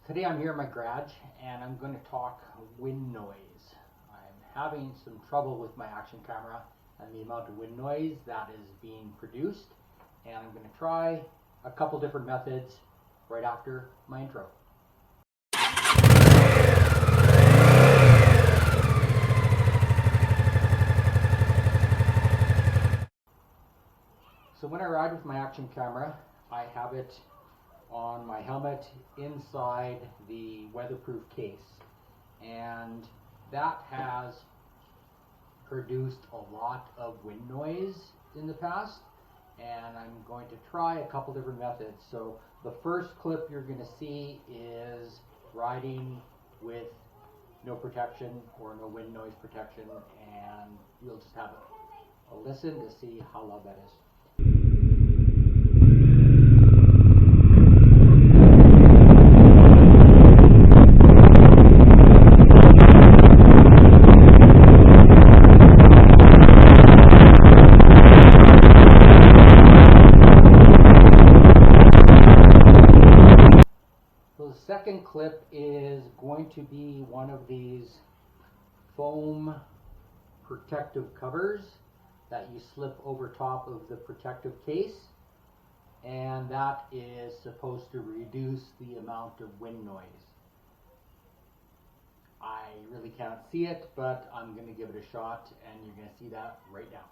Today I'm here in my garage and I'm going to talk wind noise. I'm having some trouble with my action camera and the amount of wind noise that is being produced, and I'm going to try a couple different methods right after my intro. So when I ride with my action camera, I have it on my helmet inside the weatherproof case, and that has produced a lot of wind noise in the past, and I'm going to try a couple different methods. So the first clip you're going to see is riding with no protection or no wind noise protection, and you'll just have a listen to see how loud that is. The second clip is going to be one of these foam protective covers that you slip over top of the protective case, and that is supposed to reduce the amount of wind noise. I really can't see it, but I'm going to give it a shot, and you're going to see that right now.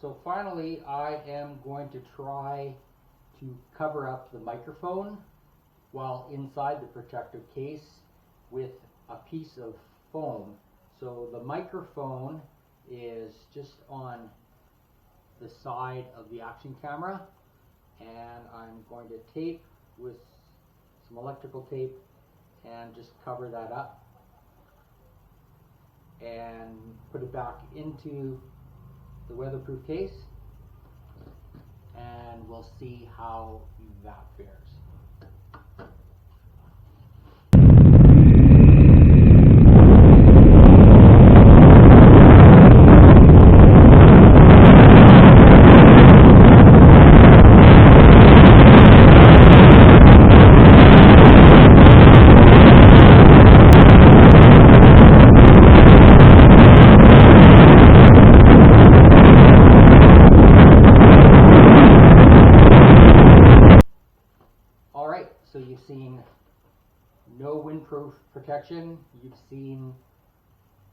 So finally, I am going to try to cover up the microphone while inside the protective case with a piece of foam. So the microphone is just on the side of the action camera, and I'm going to tape with some electrical tape and just cover that up and put it back into the weatherproof case, and we'll see how that fares. So you've seen no windproof protection, you've seen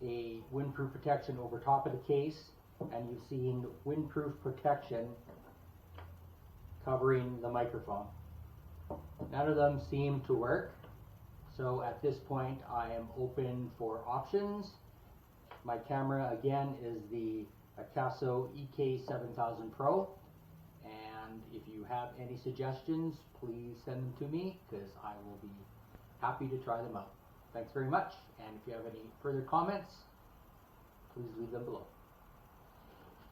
a windproof protection over top of the case, and you've seen windproof protection covering the microphone. None of them seem to work, so at this point I am open for options. My camera again is the Akaso EK7000 Pro. And if you have any suggestions, please send them to me, because I will be happy to try them out. Thanks very much, and if you have any further comments, please leave them below.